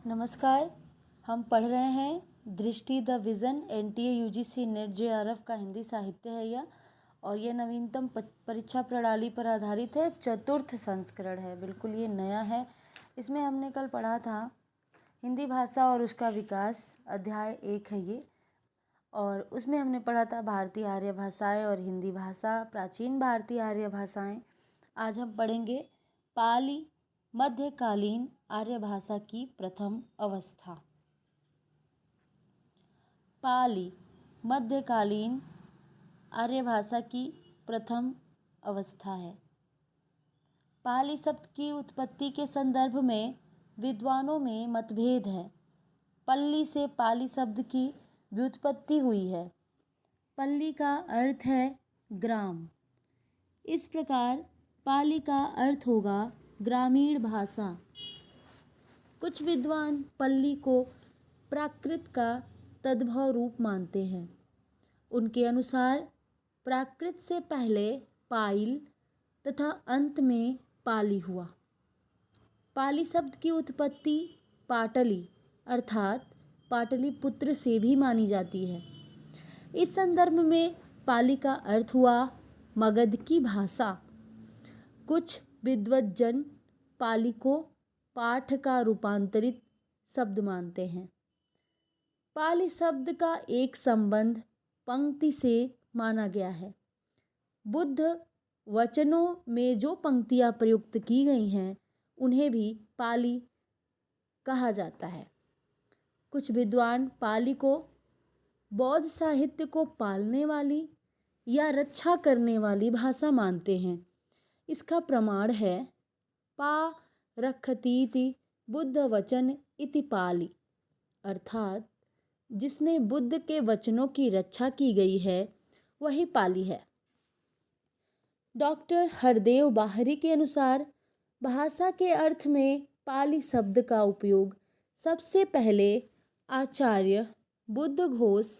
नमस्कार। हम पढ़ रहे हैं दृष्टि the vision NTA UGC net JRF का हिंदी साहित्य है यह, और यह नवीनतम परीक्षा प्रणाली पर आधारित है। चतुर्थ संस्करण है, बिल्कुल ये नया है। इसमें हमने कल पढ़ा था हिंदी भाषा और उसका विकास, अध्याय 1 है ये, और उसमें हमने पढ़ा था भारतीय आर्य भाषाएं और हिंदी भाषा, प्राचीन भारतीय आर्य भाषाएं। आज हम पढ़ेंगे पाली मध्यकालीन आर्य भाषा की प्रथम अवस्था। पाली मध्यकालीन आर्य भाषा की प्रथम अवस्था है। पाली शब्द की उत्पत्ति के संदर्भ में विद्वानों में मतभेद है। पल्ली से पाली शब्द की व्युत्पत्ति हुई है। पल्ली का अर्थ है ग्राम। इस प्रकार पाली का अर्थ होगा ग्रामीण भाषा। कुछ विद्वान पल्ली को प्राकृत का तद्भव रूप मानते हैं। उनके अनुसार प्राकृत से पहले पाइल तथा अंत में पाली हुआ। पाली शब्द की उत्पत्ति पाटली अर्थात पाटलिपुत्र से भी मानी जाती है। इस संदर्भ में पाली का अर्थ हुआ मगध की भाषा। कुछ विद्वज्जन पाली को पाठ का रूपांतरित शब्द मानते हैं। पाली शब्द का एक संबंध पंक्ति से माना गया है। बुद्ध वचनों में जो पंक्तियां प्रयुक्त की गई हैं उन्हें भी पाली कहा जाता है। कुछ विद्वान पाली को बौद्ध साहित्य को पालने वाली या रक्षा करने वाली भाषा मानते हैं। इसका प्रमाण है पा रखतीति बुद्ध वचन इति पाली, अर्थात जिसने बुद्ध के वचनों की रक्षा की गई है वही पाली है। डॉक्टर हरदेव बाहरी के अनुसार भाषा के अर्थ में पाली शब्द का उपयोग सबसे पहले आचार्य बुद्ध घोष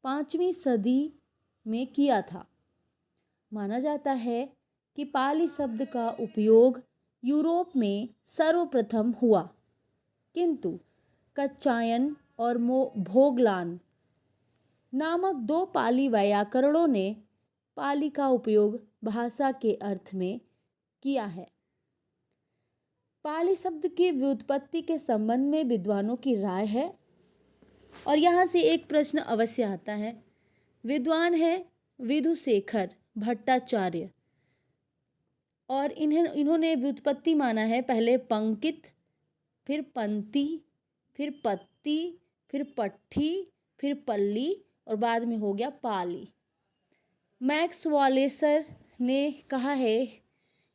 5वीं सदी में किया था। माना जाता है कि पाली शब्द का उपयोग यूरोप में सर्वप्रथम हुआ, किंतु कच्चायन और भोगलान नामक 2 पाली वैयाकरणों ने पाली का उपयोग भाषा के अर्थ में किया है। पाली शब्द की व्युत्पत्ति के संबंध में विद्वानों की राय है, और यहाँ से एक प्रश्न अवश्य आता है। विद्वान है विधुशेखर भट्टाचार्य, और इन्होंने व्युत्पत्ति माना है पहले पंकित, फिर पंक्ति, फिर पत्ती, फिर पट्ठी, फिर पल्ली, और बाद में हो गया पाली। मैक्स वालेसर ने कहा है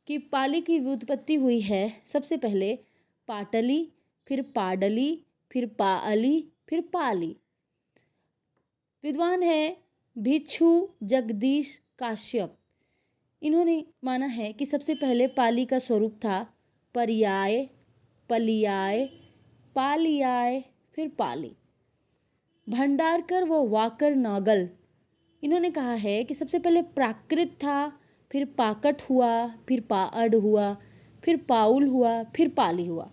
कि पाली की व्युत्पत्ति हुई है सबसे पहले पाटली, फिर पाडली, फिर पाली, फिर पाली। विद्वान है भिक्षु जगदीश काश्यप। इन्होंने माना है कि सबसे पहले पाली का स्वरूप था पर्याय, पलियाय, पालियाय, फिर पाली। भंडारकर व वाकर नागल इन्होंने कहा है कि सबसे पहले प्राकृत था, फिर पाकट हुआ, फिर पाअड हुआ, फिर पाउल हुआ, फिर पाली हुआ।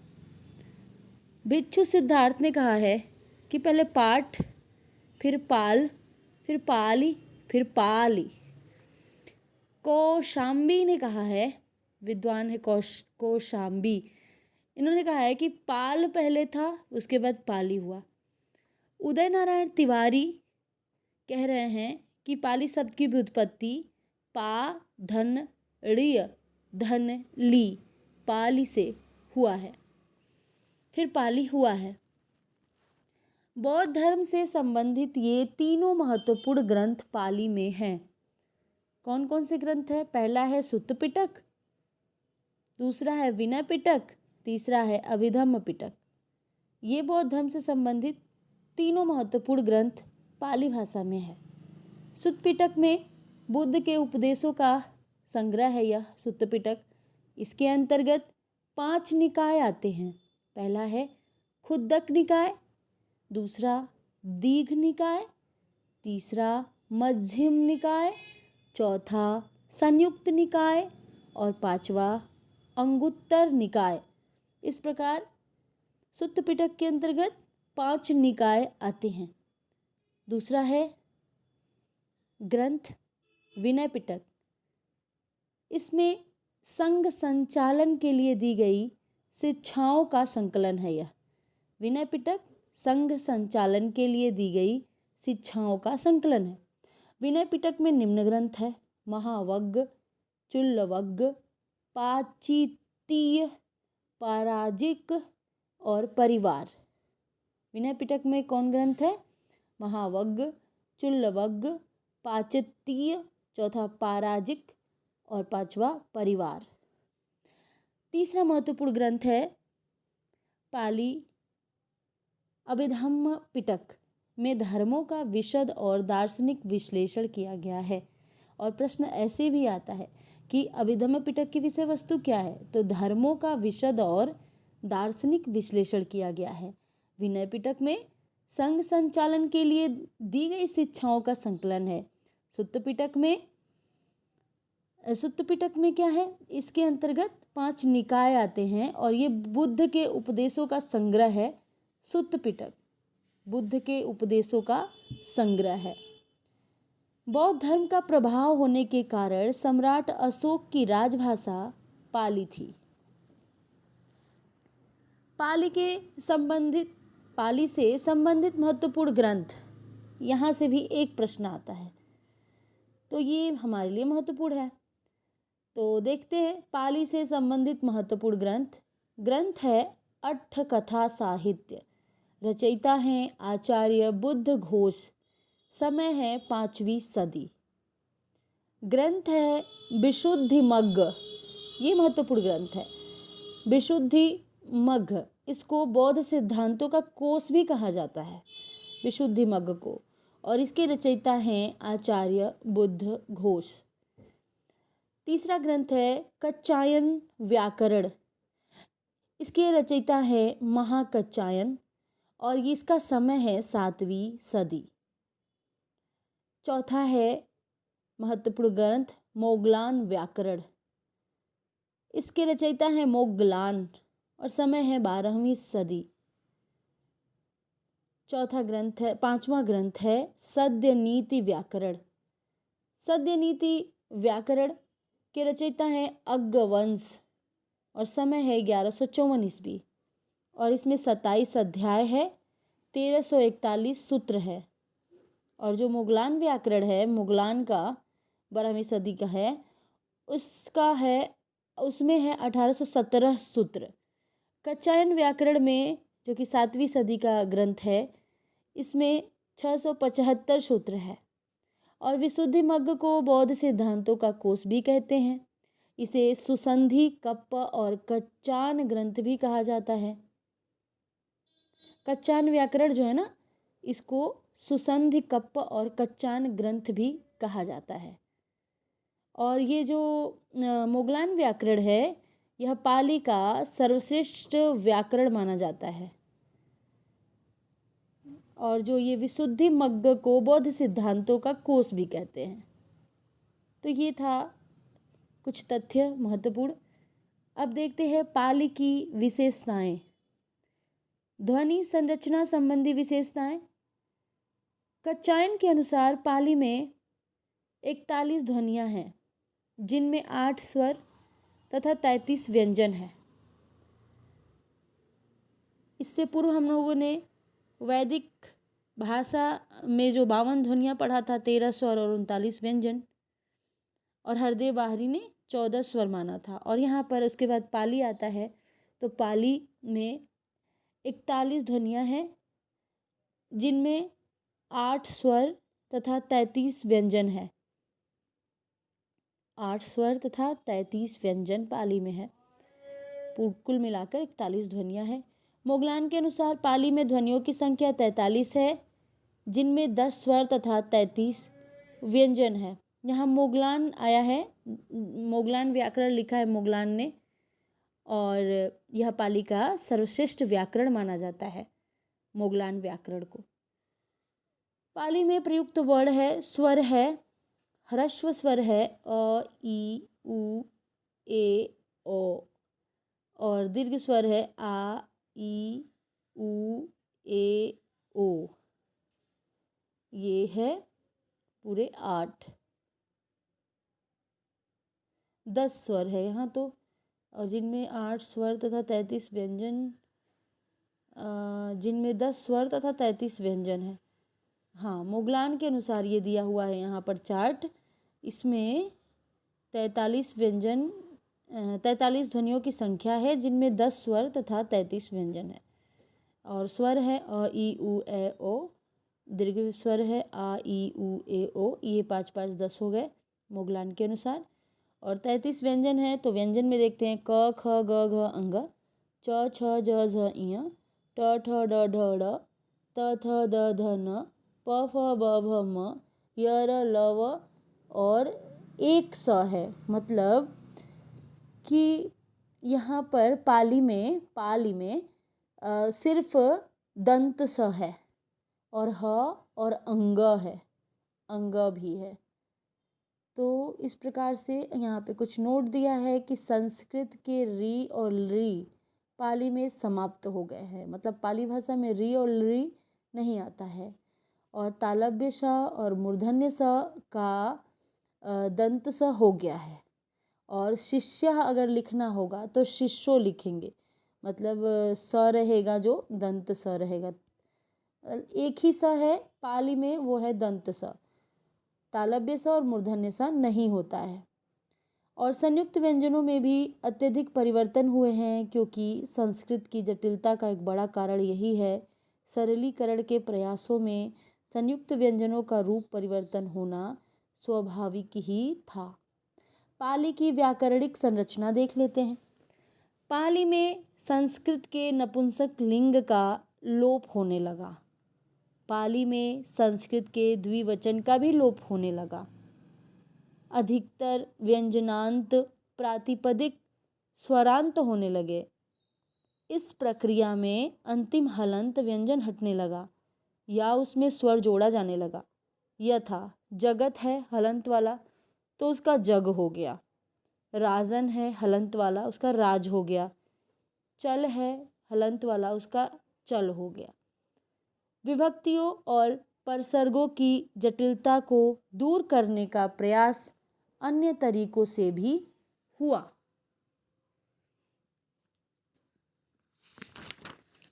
भिक्षु सिद्धार्थ ने कहा है कि पहले पाठ, फिर पाल, फिर पाली, फिर पाली। कौशाम्बी ने कहा है, विद्वान है कौशाम्बी, इन्होंने कहा है कि पाल पहले था, उसके बाद पाली हुआ। उदय नारायण तिवारी कह रहे हैं कि पाली शब्द की व्युत्पत्ति पा धन ऋय धन ली पाली से हुआ है, फिर पाली हुआ है। बौद्ध धर्म से संबंधित ये तीनों महत्वपूर्ण ग्रंथ पाली में हैं। कौन कौन से ग्रंथ है? पहला है सुत्त पिटक, दूसरा है विनय पिटक, तीसरा है अभिधम्म पिटक। ये बौद्ध धर्म से संबंधित तीनों महत्वपूर्ण ग्रंथ पाली भाषा में है। सुत्त पिटक में बुद्ध के उपदेशों का संग्रह है यह सुत्त पिटक। इसके अंतर्गत 5 निकाय आते हैं। पहला है खुद्दक निकाय, दूसरा दीघ निकाय, तीसरा मध्यम निकाय, चौथा संयुक्त निकाय और 5वां अंगुत्तर निकाय। इस प्रकार सुत्त पिटक के अंतर्गत 5 निकाय आते हैं। दूसरा है ग्रंथ विनय पिटक। इसमें संघ संचालन के लिए दी गई शिक्षाओं का संकलन है। यह विनय पिटक संघ संचालन के लिए दी गई शिक्षाओं का संकलन है। विनय पिटक में निम्न ग्रंथ है: महावग्ग, चुल्लवग्ग, पाचितीय, पराजिक और परिवार। विनय पिटक में कौन ग्रंथ है? महावग्ग, चुल्लवग्ग, पाचितीय, चौथा पराजिक और पांचवा परिवार। तीसरा महत्वपूर्ण ग्रंथ है पाली अभिधम्म पिटक में धर्मों का विशद और दार्शनिक विश्लेषण किया गया है। और प्रश्न ऐसे भी आता है कि अभिधम्म पिटक की विषय वस्तु क्या है? तो धर्मों का विशद और दार्शनिक विश्लेषण किया गया है। विनय पिटक में संघ संचालन के लिए दी गई शिक्षाओं का संकलन है। सुत्त पिटक में क्या है? इसके अंतर्गत 5 निकाय आते हैं और ये बुद्ध के उपदेशों का संग्रह है। सुत्त पिटक बुद्ध के उपदेशों का संग्रह है। बौद्ध धर्म का प्रभाव होने के कारण सम्राट अशोक की राजभाषा पाली थी। पाली से संबंधित महत्वपूर्ण ग्रंथ, यहाँ से भी एक प्रश्न आता है, तो ये हमारे लिए महत्वपूर्ण है। तो देखते हैं पाली से संबंधित महत्वपूर्ण ग्रंथ है अट्ठ कथा साहित्य। रचयिता हैं आचार्य बुद्ध घोष। समय है 5वीं सदी। ग्रंथ है विशुद्धिमग्ग। ये महत्वपूर्ण ग्रंथ है विशुद्धिमग्ग। इसको बौद्ध सिद्धांतों का कोश भी कहा जाता है, विशुद्धिमग्ग को। और इसके रचयिता हैं आचार्य बुद्ध घोष। तीसरा ग्रंथ है कच्चायन व्याकरण। इसके रचयिता है महाकच्चायन और इसका समय है 7वीं सदी। चौथा है महत्वपूर्ण ग्रंथ मोगलान व्याकरण। इसके रचयिता है मोगलान और समय है 12वीं सदी। पांचवा ग्रंथ है सद्यनीति व्याकरण। सद्यनीति व्याकरण के रचयिता है अग्गवंश और समय है 1154 ईस्वी और इसमें 27 अध्याय है, 1341 सूत्र है। और जो मुगलान व्याकरण है, मुगलान का 12वीं सदी का है, उसमें है 1817 सूत्र। कच्चायन व्याकरण में, जो कि 7वीं सदी का ग्रंथ है, इसमें 675 सूत्र है। और विशुद्धिमग्ग को बौद्ध सिद्धांतों का कोश भी कहते हैं। इसे सुसंधि कप्प और कच्चान ग्रंथ भी कहा जाता है। कच्चान व्याकरण जो है ना, इसको सुसंधि कप्प और कच्चान ग्रंथ भी कहा जाता है। और ये जो मुगलान व्याकरण है, यह पाली का सर्वश्रेष्ठ व्याकरण माना जाता है। और जो ये विशुद्धिमग्ग को बौद्ध सिद्धांतों का कोश भी कहते हैं। तो ये था कुछ तथ्य महत्वपूर्ण। अब देखते हैं पाली की विशेषताएं। ध्वनि संरचना संबंधी विशेषताएं। कच्चायन के अनुसार पाली में 41 ध्वनियां हैं, जिनमें 8 स्वर तथा 33 व्यंजन हैं। इससे पूर्व हम लोगों ने वैदिक भाषा में जो 52 ध्वनियाँ पढ़ा था, 13 स्वर और 39 व्यंजन, और हरदेव बाहरी ने 14 स्वर माना था। और यहाँ पर उसके बाद पाली आता है, तो पाली में 41 ध्वनियाँ हैं, जिनमें 8 स्वर तथा 33 व्यंजन है। 8 स्वर तथा 33 व्यंजन पाली में है। कुल मिलाकर 41 ध्वनियाँ हैं। मोगलान के अनुसार पाली में ध्वनियों की संख्या 43 है, जिनमें 10 स्वर तथा 33 व्यंजन है। यहाँ मोगलान आया है, मोगलान व्याकरण लिखा है मोगलान ने, और यह पाली का सर्वश्रेष्ठ व्याकरण माना जाता है, मोगलान व्याकरण को। पाली में प्रयुक्त वर्ण है, स्वर है, ह्रस्व स्वर है अ, ई, उ, ए, ओ, और दीर्घ स्वर है आ, ई, उ, ए, ओ, ये है पूरे 8। 10 स्वर है यहाँ तो, और जिनमें 8 स्वर तथा 33 व्यंजन, जिनमें 10 स्वर तथा 33 व्यंजन है। हाँ, मुगलान के अनुसार ये दिया हुआ है यहाँ पर चार्ट। इसमें 43 व्यंजन, 43 ध्वनियों की संख्या है, जिनमें 10 स्वर तथा 33 व्यंजन है। और स्वर है अ, ई, उ, ए, ओ। दीर्घ स्वर है आ, ई, उ, ए, ओ। ये 5 5 10 हो गए मुगलान के अनुसार। और 33 व्यंजन है, तो व्यंजन में देखते हैं क, ख, ग, घ, अंग, च, छ, ज, झ, इय, ट, ठ, ड, ढ, ड़, त, थ, द, ध, न, प, फ, ब, भ, म, य, र, ल, व, और एक स है। मतलब कि यहाँ पर पाली में सिर्फ दंत स है, और ह और अंग है, अंग भी है। तो इस प्रकार से यहाँ पे कुछ नोट दिया है कि संस्कृत के री और ली पाली में समाप्त हो गए हैं। मतलब पाली भाषा में री और ली नहीं आता है। और तालव्य स और मूर्धन्य स का दंत स हो गया है। और शिष्य अगर लिखना होगा तो शिष्यो लिखेंगे, मतलब स रहेगा जो दंत स रहेगा। एक ही स है पाली में, वो है दंत स। तालव्य स और मूर्धन्य स नहीं होता है। और संयुक्त व्यंजनों में भी अत्यधिक परिवर्तन हुए हैं, क्योंकि संस्कृत की जटिलता का एक बड़ा कारण यही है। सरलीकरण के प्रयासों में संयुक्त व्यंजनों का रूप परिवर्तन होना स्वाभाविक ही था। पाली की व्याकरणिक संरचना देख लेते हैं। पाली में संस्कृत के नपुंसक लिंग का लोप होने लगा। पाली में संस्कृत के द्विवचन का भी लोप होने लगा। अधिकतर व्यंजनांत प्रातिपदिक स्वरांत होने लगे। इस प्रक्रिया में अंतिम हलंत व्यंजन हटने लगा या उसमें स्वर जोड़ा जाने लगा। यथा जगत है हलंत वाला, तो उसका जग हो गया। राजन है हलंत वाला, उसका राज हो गया। चल है हलंत वाला, उसका चल हो गया। विभक्तियों और परसर्गों की जटिलता को दूर करने का प्रयास अन्य तरीकों से भी हुआ।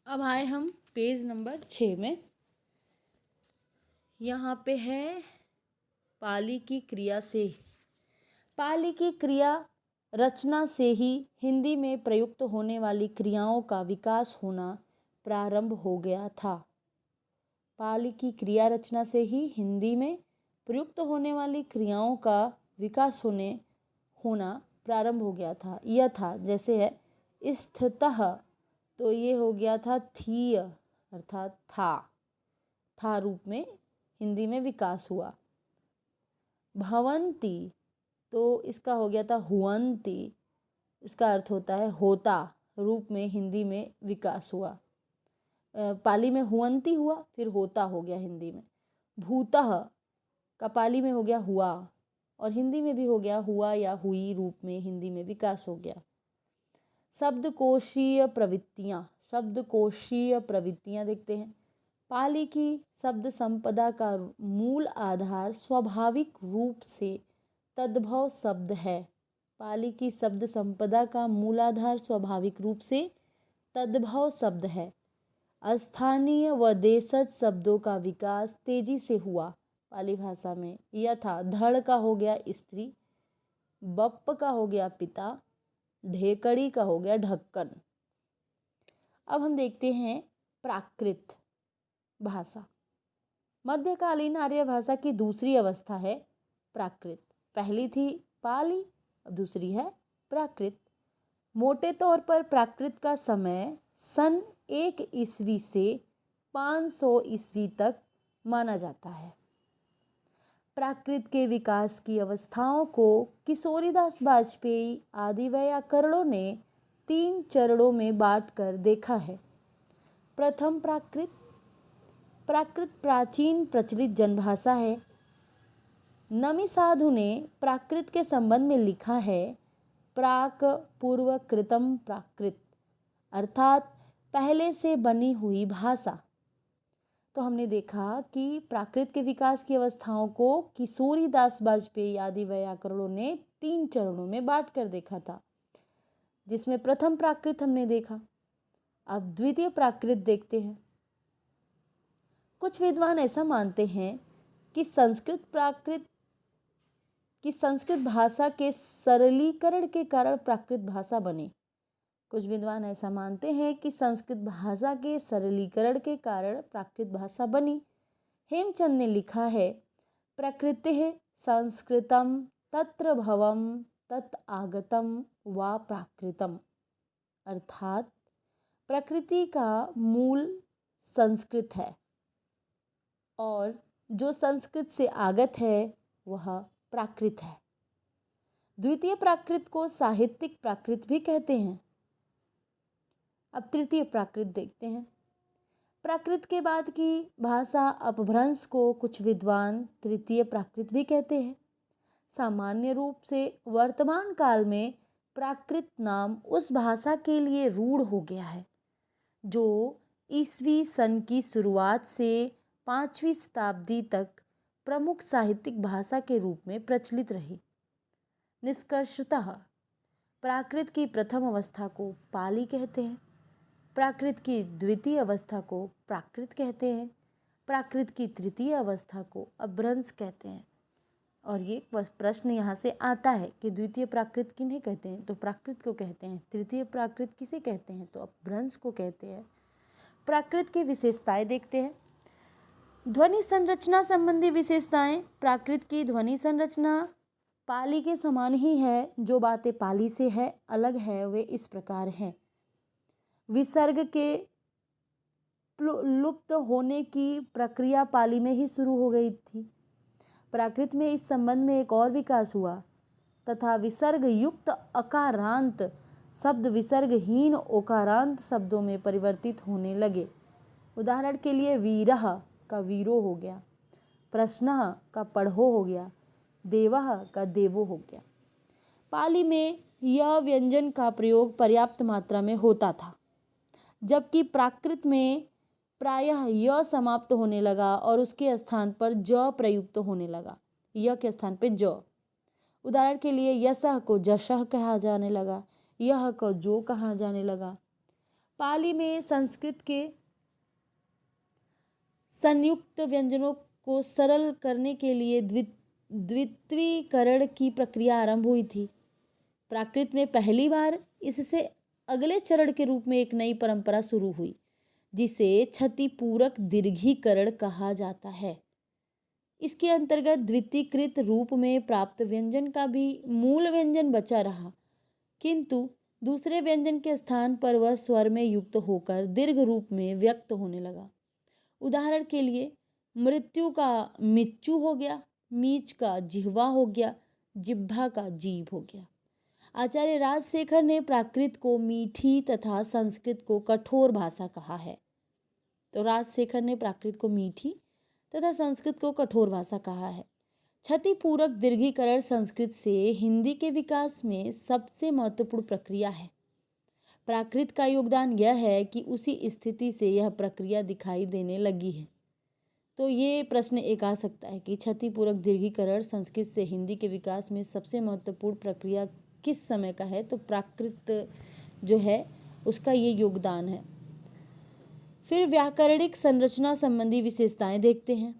अब आए हम पेज नंबर 6 में। यहाँ पे है पाली की क्रिया से। पाली की क्रिया रचना से ही हिंदी में प्रयुक्त होने वाली क्रियाओं का विकास होना प्रारंभ हो गया था। पाली की क्रिया रचना से ही हिंदी में प्रयुक्त होने वाली क्रियाओं का विकास होना प्रारंभ हो गया था। यह था जैसे है स्थितः, तो ये हो गया था थी, अर्थात था रूप में हिंदी में विकास हुआ। भवंती, तो इसका हो गया था हुअंती, इसका अर्थ होता है होता रूप में हिंदी में विकास हुआ। पाली में हुअंती हुआ, फिर होता हो गया हिंदी में। भूतः का पाली में हो गया हुआ, और हिंदी में भी हो गया हुआ या हुई रूप में हिंदी में विकास हो गया। शब्दकोशीय प्रवृत्तियाँ देखते हैं। पाली की शब्द संपदा का मूल आधार स्वाभाविक रूप से तद्भव शब्द है। पाली की शब्द संपदा का मूलाधार स्वाभाविक रूप से तद्भव शब्द है। स्थानीय व देशज शब्दों का विकास तेजी से हुआ पाली भाषा में। यथा धड़ का हो गया स्त्री, बप्प का हो गया पिता, ढेकड़ी का हो गया ढक्कन। अब हम देखते हैं प्राकृत भाषा। मध्यकालीन आर्य भाषा की दूसरी अवस्था है प्राकृत। पहली थी पाली, अब दूसरी है प्राकृत। मोटे तौर पर प्राकृत का समय सन 1 ईस्वी से 500 ईस्वी तक माना जाता है। प्राकृत के विकास की अवस्थाओं को किशोरीदास वाजपेयी आदि व्याकरणों ने 3 चरणों में बांटकर देखा है। प्रथम प्राकृत प्राचीन प्रचलित जनभाषा है। नमी साधु ने प्राकृत के संबंध में लिखा है, प्राक पूर्व कृतम प्राकृत, अर्थात पहले से बनी हुई भाषा। तो हमने देखा कि प्राकृत के विकास की अवस्थाओं को किशोरीदास वाजपेयी आदि वैयाकरणों ने 3 चरणों में बांट कर देखा था, जिसमें प्रथम प्राकृत हमने देखा। अब द्वितीय प्राकृत देखते हैं। कुछ विद्वान ऐसा मानते हैं कि संस्कृत भाषा के सरलीकरण के कारण प्राकृत भाषा बनी। कुछ विद्वान ऐसा मानते हैं कि संस्कृत भाषा के सरलीकरण के कारण प्राकृत भाषा बनी। हेमचंद ने लिखा है, प्रकृतिः संस्कृतम तत्र भवम तत् आगतम वा प्राकृतम, अर्थात प्रकृति का मूल संस्कृत है और जो संस्कृत से आगत है वह प्राकृत है। द्वितीय प्राकृत को साहित्यिक प्राकृत भी कहते हैं। अब तृतीय प्राकृत देखते हैं। प्राकृत के बाद की भाषा अपभ्रंश को कुछ विद्वान तृतीय प्राकृत भी कहते हैं। सामान्य रूप से वर्तमान काल में प्राकृत नाम उस भाषा के लिए रूढ़ हो गया है जो ईसवी सन की शुरुआत से 5वीं शताब्दी तक प्रमुख साहित्यिक भाषा के रूप में प्रचलित रही। निष्कर्षतः प्राकृत की प्रथम अवस्था को पाली कहते हैं, प्राकृत की द्वितीय अवस्था को प्राकृत कहते हैं, प्राकृत की तृतीय अवस्था को अपभ्रंश कहते हैं। और ये प्रश्न यहाँ से आता है कि द्वितीय प्राकृत किन्हें कहते हैं, तो प्राकृत को कहते हैं। तृतीय प्राकृत किसे कहते हैं, तो अपभ्रंश को कहते हैं। प्राकृत की विशेषताएं देखते हैं। ध्वनि संरचना संबंधी विशेषताएं। प्राकृत की ध्वनि संरचना पाली के समान ही है। जो बातें पाली से है अलग है वे इस प्रकार हैं। विसर्ग के लुप्त होने की प्रक्रिया पाली में ही शुरू हो गई थी। प्राकृत में इस संबंध में एक और विकास हुआ तथा विसर्ग युक्त अकारांत शब्द विसर्गहीन ओकारांत शब्दों में परिवर्तित होने लगे। उदाहरण के लिए वीरः का वीरो हो गया, प्रश्नः का पढ़ो हो गया, देवः का देवो हो गया। पाली में यह व्यंजन का प्रयोग पर्याप्त मात्रा में होता था, जबकि प्राकृत में प्रायः य समाप्त होने लगा और उसके स्थान पर ज प्रयुक्त होने लगा, य के स्थान पर ज। उदाहरण के लिए यशः को जशः कहा जाने लगा, यह को जो कहा जाने लगा। पाली में संस्कृत के संयुक्त व्यंजनों को सरल करने के लिए द्वित्वीकरण की प्रक्रिया आरंभ हुई थी। प्राकृत में पहली बार इससे अगले चरण के रूप में एक नई परंपरा शुरू हुई जिसे क्षतिपूरक दीर्घीकरण कहा जाता है। इसके अंतर्गत द्वितीकृत रूप में प्राप्त व्यंजन का भी मूल व्यंजन बचा रहा, किंतु दूसरे व्यंजन के स्थान पर वह स्वर में युक्त होकर दीर्घ रूप में व्यक्त होने लगा। उदाहरण के लिए मृत्यु का मिच्चू हो गया, मीच का जिह्वा हो गया, जिह्वा का जीभ हो गया। आचार्य राजशेखर ने प्राकृत को मीठी तथा संस्कृत को कठोर भाषा कहा है। तो राजशेखर ने प्राकृत को मीठी तथा संस्कृत को कठोर भाषा कहा है। क्षतिपूरक दीर्घीकरण संस्कृत से हिंदी के विकास में सबसे महत्वपूर्ण प्रक्रिया है। प्राकृत का योगदान यह है कि उसी स्थिति से यह प्रक्रिया दिखाई देने लगी है। तो ये प्रश्न एक आ सकता है कि क्षतिपूरक दीर्घीकरण संस्कृत से हिंदी के विकास में सबसे महत्वपूर्ण प्रक्रिया किस समय का है, तो प्राकृत जो है उसका ये योगदान है। फिर व्याकरणिक संरचना संबंधी विशेषताएं देखते हैं।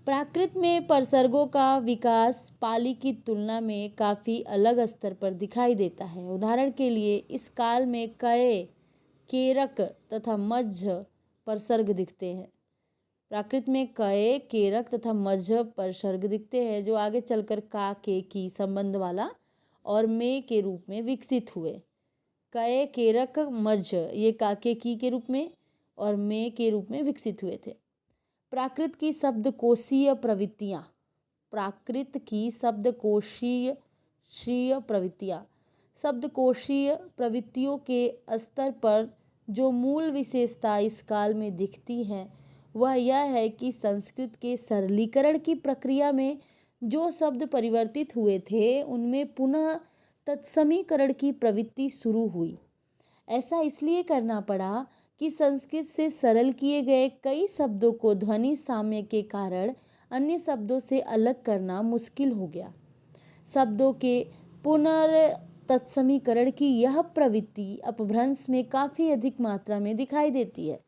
प्राकृत में परसर्गों का विकास पाली की तुलना में काफ़ी अलग स्तर पर दिखाई देता है। उदाहरण के लिए इस काल में कय, केरक तथा मध्य परसर्ग दिखते हैं। प्राकृत में कय, केरक तथा मध्य परसर्ग दिखते हैं जो आगे चलकर का, के, की संबंध वाला और में के रूप में विकसित हुए। कय, केरक, मध्य ये का, के, की के रूप में और में के रूप में विकसित हुए थे। प्राकृत की शब्दकोशीय प्रवृत्तियाँ। प्राकृत की शब्दकोशीय प्रवृत्तियाँ। शब्दकोशीय प्रवृत्तियों के स्तर पर जो मूल विशेषता इस काल में दिखती है वह यह है कि संस्कृत के सरलीकरण की प्रक्रिया में जो शब्द परिवर्तित हुए थे उनमें पुनः तत्समीकरण की प्रवृत्ति शुरू हुई। ऐसा इसलिए करना पड़ा कि संस्कृत से सरल किए गए कई शब्दों को ध्वनि साम्य के कारण अन्य शब्दों से अलग करना मुश्किल हो गया। शब्दों के पुनर्तत्समीकरण की यह प्रवृत्ति अपभ्रंश में काफ़ी अधिक मात्रा में दिखाई देती है।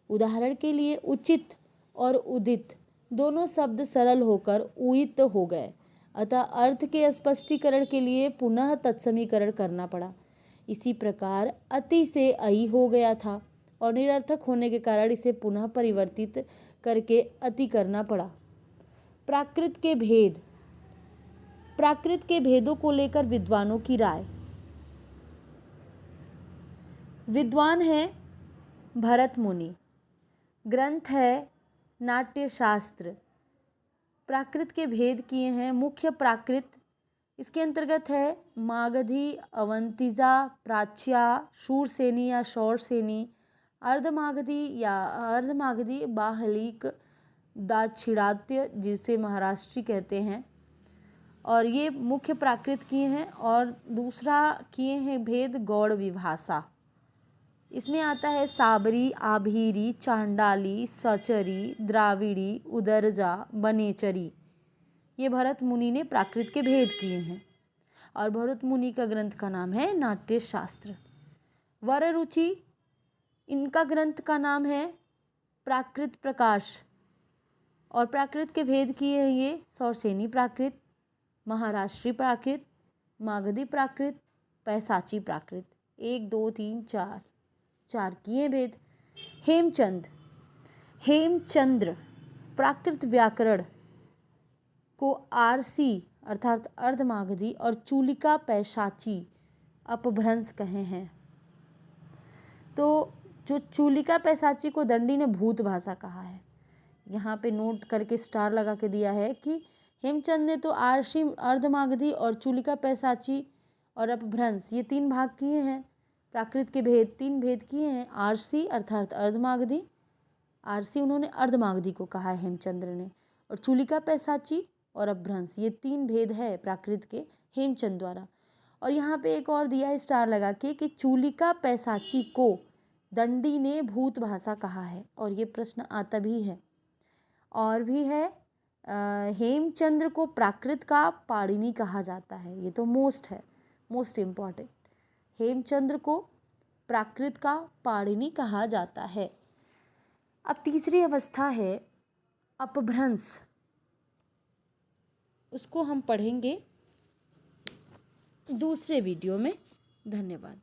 उदाहरण के लिए उचित और उदित दोनों शब्द सरल होकर उयित हो गए, अतः अर्थ के स्पष्टीकरण के लिए पुनः तत्समीकरण करना पड़ा। इसी प्रकार अति से अई हो गया था और निरर्थक होने के कारण इसे पुनः परिवर्तित करके अति करना पड़ा। प्राकृत के भेदों को लेकर विद्वानों की राय। विद्वान है भरत मुनि, ग्रंथ है नाट्यशास्त्र। प्राकृत के भेद किए हैं। मुख्य प्राकृत इसके अंतर्गत है मागधी, अवंतिजा, प्राच्या, शूरसेनी या शौरसेनी, अर्धमागधी, बाहलिक, दाक्षिणात्य जिसे महाराष्ट्री कहते हैं, और ये मुख्य प्राकृत किए हैं। और दूसरा किए हैं भेद गौड़ विभाषा। इसमें आता है साबरी, आभीरी, चांडाली, सचरी, द्राविड़ी, उदरजा, बनेचरी। ये भरत मुनि ने प्राकृत के भेद किए हैं और भरत मुनि का ग्रंथ का नाम है नाट्यशास्त्र। वररुचि, इनका ग्रंथ का नाम है प्राकृत प्रकाश और प्राकृत के भेद किए हैं ये शौरसेनी प्राकृत, महाराष्ट्री प्राकृत, मागधी प्राकृत, पैसाची प्राकृत। 1 2 3 4 किए भेद। हेमचंद्र प्राकृत व्याकरण को आरसी अर्थात अर्धमागधी और चूलिका पैशाची अपभ्रंश कहे हैं। तो जो चूलिका पैशाची को दंडी ने भूत भाषा कहा है। यहाँ पे नोट करके स्टार लगा के दिया है कि हेमचंद ने तो आरसी अर्धमागधी और चूलिका पैशाची और अपभ्रंश ये 3 भाग किए हैं। प्राकृत के भेद 3 भेद किए हैं। आरसी अर्थात अर्धमागधी, आरसी उन्होंने अर्धमागधी को कहा है हेमचंद्र ने, और चूलिका पैशाची और अपभ्रंश ये 3 भेद है प्राकृत के हेमचंद द्वारा। और यहाँ पे एक और दिया है स्टार लगा के कि चूलिका पैशाची को दंडी ने भूत भाषा कहा है, और ये प्रश्न आता भी है। और भी है हेमचंद्र को प्राकृत का पाणिनि कहा जाता है। ये तो मोस्ट इम्पॉर्टेंट। हेमचंद्र को प्राकृत का पाणिनि कहा जाता है। अब तीसरी अवस्था है अपभ्रंश, उसको हम पढ़ेंगे दूसरे वीडियो में। धन्यवाद।